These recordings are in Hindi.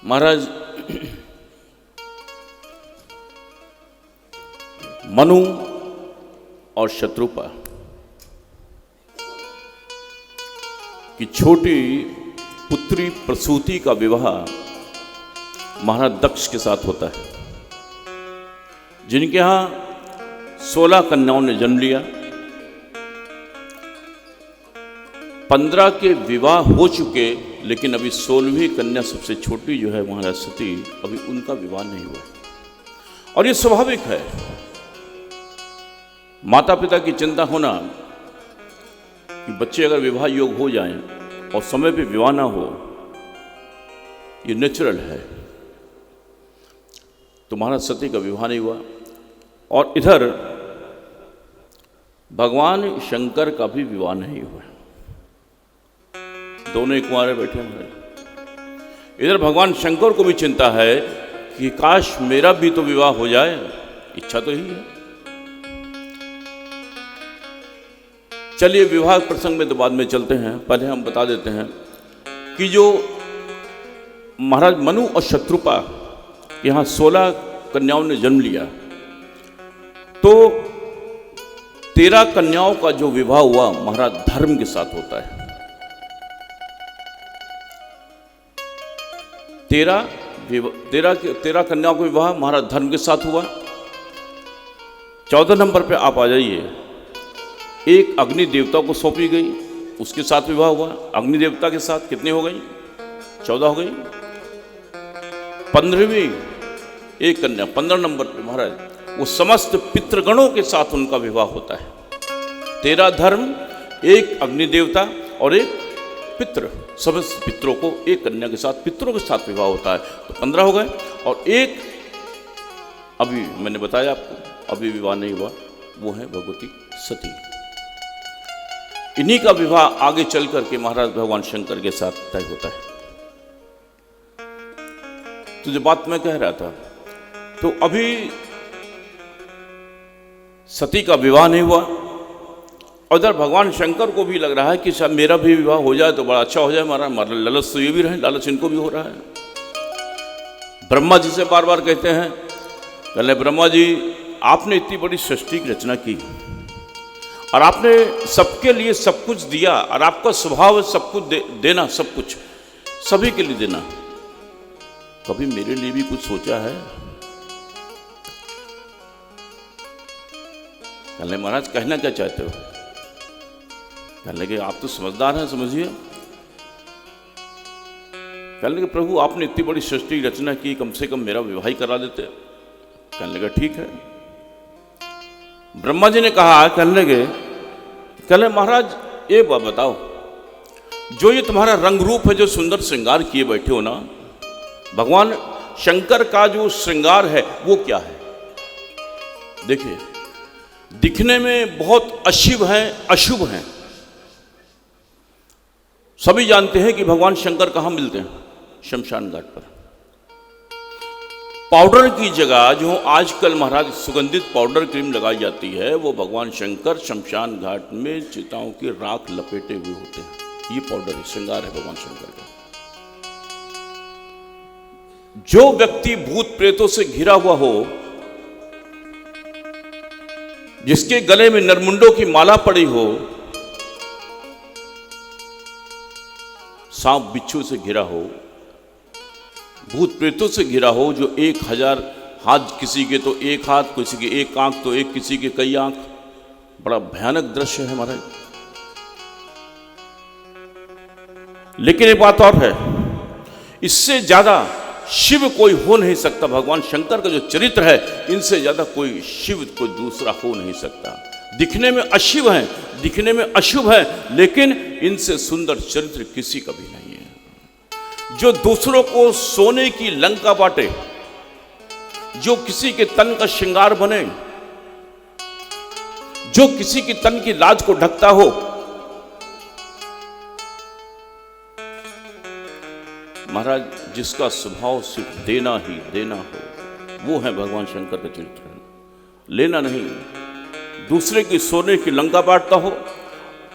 महाराज मनु और शत्रुपा की छोटी पुत्री प्रसूति का विवाह महाराज दक्ष के साथ होता है, जिनके यहाँ 16 कन्याओं ने जन्म लिया। 15 के विवाह हो चुके, लेकिन अभी 16वीं कन्या सबसे छोटी जो है महाराज सती, अभी उनका विवाह नहीं हुआ। और ये स्वाभाविक है, माता पिता की चिंता होना कि बच्चे अगर विवाह योग हो जाएं और समय पे विवाह ना हो, ये नेचुरल है। तो महाराज सती का विवाह नहीं हुआ। और इधर भगवान शंकर का भी विवाह नहीं हुआ, दोनों ही कुंवारे बैठे हैं। इधर भगवान शंकर को भी चिंता है कि काश मेरा भी तो विवाह हो जाए, इच्छा तो ही है। चलिए विवाह प्रसंग में तो बाद में चलते हैं, पहले हम बता देते हैं कि जो महाराज मनु और शत्रुपा यहाँ 16 कन्याओं ने जन्म लिया, तो 13 कन्याओं का जो विवाह हुआ महाराज धर्म के साथ होता है। 13 कन्याओं का विवाह महाराज धर्म के साथ हुआ। 14 नंबर पे आप आ जाइए। एक अग्नि देवता को सौंपी गई, उसके साथ विवाह हुआ। अग्नि देवता के साथ कितनी हो गई? 14 हो गई। 15वीं एक कन्या 15 नंबर पे महाराज वो समस्त पितृगणों के साथ उनका विवाह होता है। 13 धर्म, एक अग्नि देवता और एक पितृ, समस्त पितरों को एक कन्या के साथ पितरों के साथ विवाह होता है, तो 15 हो गए। और एक अभी मैंने बताया आपको अभी विवाह नहीं हुआ, वो है भगवती सती। इन्हीं का विवाह आगे चल करके महाराज भगवान शंकर के साथ तय होता है। तो जो बात मैं कह रहा था, तो अभी सती का विवाह नहीं हुआ। और इधर भगवान शंकर को भी लग रहा है कि शायद मेरा भी विवाह हो जाए तो बड़ा अच्छा हो जाए। हमारा लालच तो ये भी रहे, लालच इनको भी हो रहा है। ब्रह्मा जी से बार बार कहते हैं, पहले ब्रह्मा जी आपने इतनी बड़ी सृष्टि की रचना की और आपने सबके लिए सब कुछ दिया, और आपका स्वभाव है सब कुछ देना, सब कुछ सभी के लिए देना, कभी मेरे लिए भी कुछ सोचा है? कहने महाराज कहना क्या चाहते हो? कहने लगे आप तो समझदार हैं, समझिए। कहने लगे प्रभु आपने इतनी बड़ी सृष्टि रचना की, कम से कम मेरा विवाह ही करा देते। कहने लगे ठीक है। ब्रह्मा जी ने कहा, कहने लगे महाराज एक बात बताओ, जो ये तुम्हारा रंग रूप है, जो सुंदर श्रृंगार किए बैठे हो ना, भगवान शंकर का जो श्रृंगार है वो क्या है? देखिए, दिखने में बहुत अशुभ हैं। सभी जानते हैं कि भगवान शंकर कहाँ मिलते हैं? शमशान घाट पर। पाउडर की जगह जो आजकल महाराज सुगंधित पाउडर क्रीम लगाई जाती है, वो भगवान शंकर शमशान घाट में चिताओं की राख लपेटे हुए होते हैं। ये पाउडर श्रृंगार है भगवान शंकर का। जो व्यक्ति भूत प्रेतों से घिरा हुआ हो, जिसके गले में नरमुंडों की माला पड़ी हो, सांप बिच्छू से घिरा हो, भूत प्रेतों से घिरा हो, जो 1000 हाथ, किसी के तो एक हाथ, किसी के एक आंख, तो एक किसी के कई आंख, बड़ा भयानक दृश्य है महाराज। लेकिन एक बात और है, इससे ज्यादा शिव कोई हो नहीं सकता। भगवान शंकर का जो चरित्र है, इनसे ज्यादा कोई शिव कोई दूसरा हो नहीं सकता। दिखने में अशिव है, दिखने में अशुभ है, लेकिन इनसे सुंदर चरित्र किसी का भी नहीं है। जो दूसरों को सोने की लंका बांटे, जो किसी के तन का श्रृंगार बने, जो किसी की तन की लाज को ढकता हो, महाराज जिसका स्वभाव सिर्फ देना ही देना हो, वो है भगवान शंकर का चरित्र। लेना नहीं, दूसरे की सोने की लंका बांटता हो,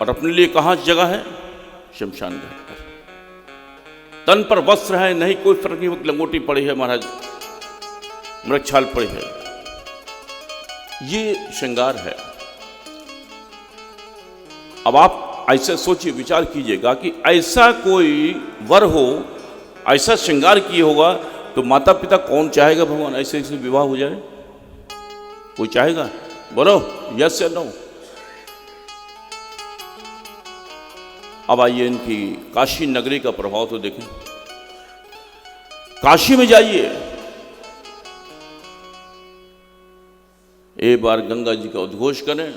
और अपने लिए कहाँ जगह है? शमशान घाट पर। तन पर वस्त्र है नहीं, कोई फर्क नहीं, लंगोटी पड़ी है महाराज, मृगछाल पड़ी है। ये श्रृंगार है। अब आप ऐसे सोचिए, विचार कीजिएगा कि ऐसा कोई वर हो, ऐसा श्रृंगार किए होगा, तो माता पिता कौन चाहेगा भगवान ऐसे ऐसे विवाह हो जाए? कोई चाहेगा? बोलो यस या नो। अब आइए इनकी काशी नगरी का प्रभाव तो देखें। काशी में जाइए, एक बार गंगा जी का उद्घोष करें,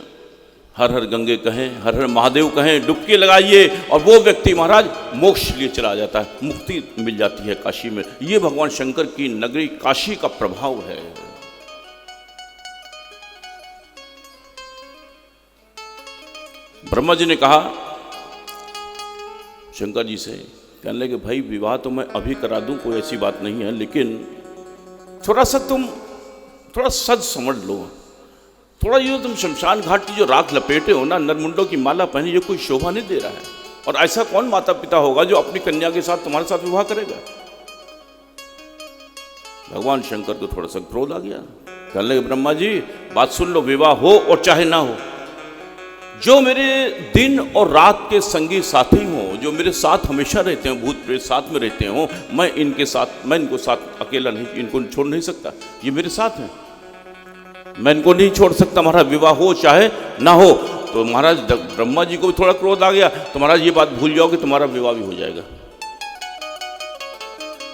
हर हर गंगे कहें, हर हर महादेव कहें, डुबकी लगाइए और वो व्यक्ति महाराज मोक्ष लिए चला जाता है, मुक्ति मिल जाती है काशी में। ये भगवान शंकर की नगरी काशी का प्रभाव है। ब्रह्मा जी ने कहा शंकर जी से, कहने लगे भाई विवाह तो मैं अभी करा दूं, कोई ऐसी बात नहीं है, लेकिन थोड़ा सा तुम थोड़ा सज समझ लो, थोड़ा ये तुम शमशान घाट की जो राख लपेटे हो ना, नरमुंडों की माला पहनी, ये कोई शोभा नहीं दे रहा है। और ऐसा कौन माता पिता होगा जो अपनी कन्या के साथ तुम्हारे साथ विवाह करेगा? भगवान शंकर को थोड़ा सा क्रोध आ गया। कहने लगे ब्रह्मा जी बात सुन लो, विवाह हो और चाहे ना हो, जो मेरे दिन और रात के संगी साथी हों, जो मेरे साथ हमेशा रहते हैं, भूत प्रेत साथ में रहते हों, मैं इनको साथ अकेला नहीं, इनको छोड़ नहीं सकता, ये मेरे साथ हैं, मैं इनको नहीं छोड़ सकता। महाराज विवाह हो चाहे ना हो। तो महाराज ब्रह्मा जी को भी थोड़ा क्रोध आ गया, तो महाराज ये बात भूल जाओ कि तुम्हारा विवाह भी हो जाएगा।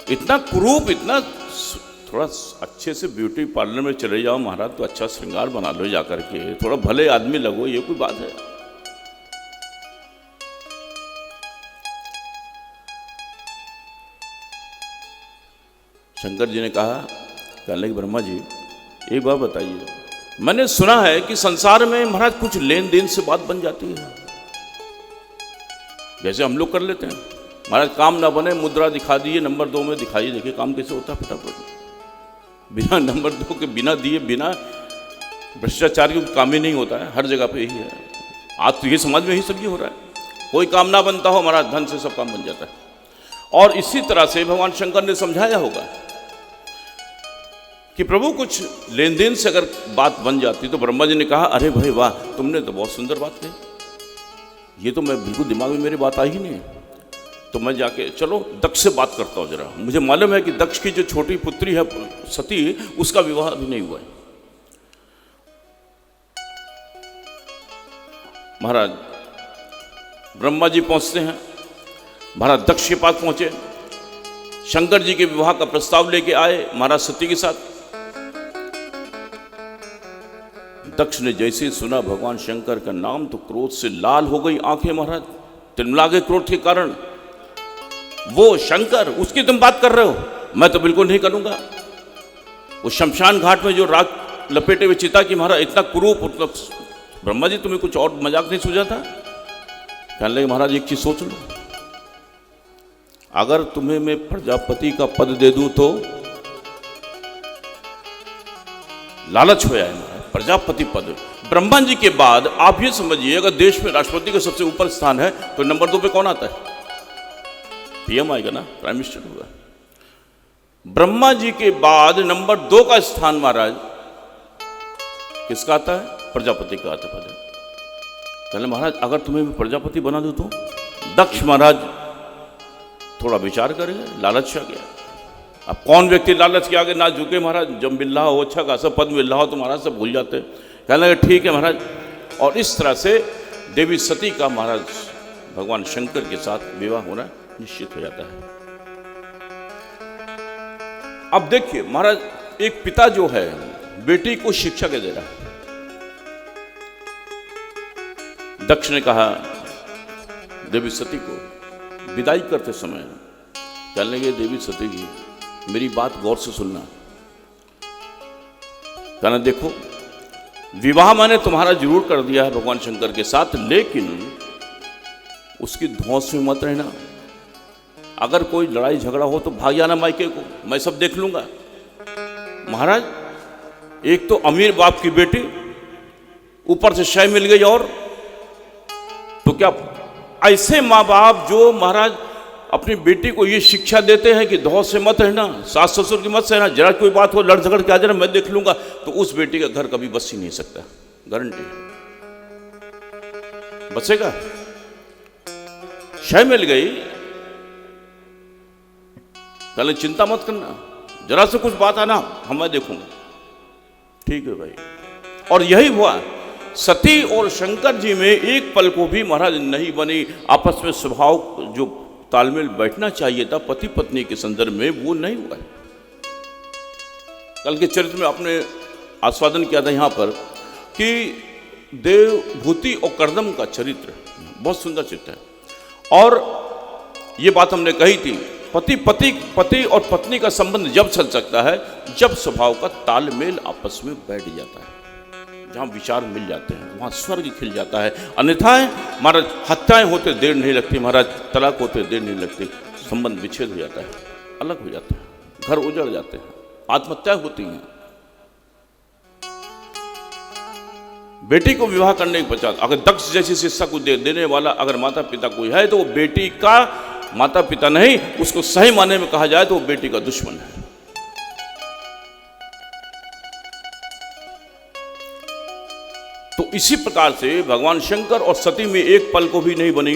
इतना कुरूप, इतना थोड़ा अच्छे से ब्यूटी पार्लर में चले जाओ महाराज, तो अच्छा श्रृंगार बना लो जाकर के, थोड़ा भले आदमी लगो, ये कोई बात है? शंकर जी ने कहा, कहने लगे ब्रह्मा जी एक बात बताइए, मैंने सुना है कि संसार में महाराज कुछ लेन देन से बात बन जाती है, जैसे हम लोग कर लेते हैं महाराज, काम ना बने मुद्रा दिखा दिए, नंबर 2 में दिखाइए, देखिए काम कैसे होता है फटाफट। बिना नंबर 2 के, बिना दिए, बिना भ्रष्टाचार के काम ही नहीं होता है, हर जगह पे यही है। आज तो ये समाज में ही सब ये हो रहा है, कोई काम ना बनता हो महाराज, धन से सब काम बन जाता है। और इसी तरह से भगवान शंकर ने समझाया होगा कि प्रभु कुछ लेन देन से अगर बात बन जाती, तो ब्रह्मा जी ने कहा अरे भाई वाह, तुमने तो बहुत सुंदर बात कही, ये तो मैं बिल्कुल दिमाग में मेरी बात आई ही नहीं। तो मैं जाके चलो दक्ष से बात करता हूँ जरा, मुझे मालूम है कि दक्ष की जो छोटी पुत्री है सती, उसका विवाह अभी नहीं हुआ है। महाराज ब्रह्मा जी पहुंचते हैं, महाराज दक्ष के पास पहुंचे, शंकर जी के विवाह का प्रस्ताव लेके आए महाराज सती के साथ। दक्ष ने जैसे सुना भगवान शंकर का नाम, तो क्रोध से लाल हो गई आंखें महाराज, तिलमिला गए क्रोध के कारण। वो शंकर, उसकी तुम बात कर रहे हो, मैं तो बिल्कुल नहीं करूंगा। वो शमशान घाट में जो राख लपेटे हुए चिता की महाराज, इतना कुरूप, ब्रह्मा जी तुम्हें कुछ और मजाक नहीं सूझा था? कहने लगे महाराज एक चीज सोच लो, अगर तुम्हें मैं प्रजापति का पद दे दूं तो लालच हो जाए प्रजापति पद। ब्रह्मा जी के बाद आप ये समझिए, अगर देश में राष्ट्रपति का सबसे ऊपर स्थान है, तो नंबर 2 पे कौन आता है? पीएम आएगा ना, प्राइम मिनिस्टर होगा। ब्रह्मा जी के बाद नंबर 2 का स्थान महाराज किसका आता है? प्रजापति का आता है। चले महाराज अगर तुम्हें मैं प्रजापति बना दूं तो? दक्ष महाराज थोड़ा विचार करेगा, लालच आ गया। अब कौन व्यक्ति लालच के आगे ना झुके महाराज? जब मिल रहा हो, अच्छा खासा पद मिल रहा हो, तो महाराज सब भूल जाते। कहने लगे ठीक है महाराज। और इस तरह से देवी सती का महाराज भगवान शंकर के साथ विवाह होना निश्चित हो जाता है। अब देखिए महाराज, एक पिता जो है बेटी को शिक्षा के दे रहा है। दक्ष ने कहा देवी सती को विदाई करते समय, कहने लगे देवी सती जी मेरी बात गौर से सुनना। कहना देखो, विवाह मैंने तुम्हारा जरूर कर दिया है भगवान शंकर के साथ, लेकिन उसकी धौंस में मत रहना। अगर कोई लड़ाई झगड़ा हो तो भाग जाना मायके को, मैं सब देख लूंगा। महाराज एक तो अमीर बाप की बेटी, ऊपर से शय मिल गई, और तो क्या ऐसे माँ बाप जो महाराज अपनी बेटी को ये शिक्षा देते हैं कि धौ से मत रहना, सास ससुर की मत सहना, जरा कोई बात हो लड़ झगड़ के आ जाना, मैं देख लूंगा, तो उस बेटी का घर कभी बस ही नहीं सकता, गारंटी। बचेगा? शय मिल गई, पहले चिंता मत करना, जरा से कुछ बात आना, हम मैं देखूंगा। ठीक है भाई। और यही हुआ, सती और शंकर जी में एक पल को भी महाराज नहीं बनी, आपस में स्वभाव जो तालमेल बैठना चाहिए था पति पत्नी के संदर्भ में, वो नहीं हुआ। कल के चरित्र में आपने आस्वादन किया था यहाँ पर कि देवभूति और कर्दम का चरित्र बहुत सुंदर चित्र है। और ये बात हमने कही थी, पति और पत्नी का संबंध जब चल सकता है जब स्वभाव का तालमेल आपस में बैठ जाता है, जहाँ विचार मिल जाते हैं वहाँ स्वर्ग खिल जाता है। अन्यथा महाराज हत्याएं होते देर नहीं लगती, महाराज तलाक होते देर नहीं लगती, संबंध विच्छेद हो जाता है, अलग हो जाता है, घर उजड़ जाते हैं, आत्महत्या होती हैं। बेटी को विवाह करने के पश्चात अगर दक्ष जैसी शिक्षा को देने वाला अगर माता पिता कोई है तो वो बेटी का माता पिता नहीं, उसको सही माने में कहा जाए तो वो बेटी का दुश्मन है। तो इसी प्रकार से भगवान शंकर और सती में एक पल को भी नहीं बनी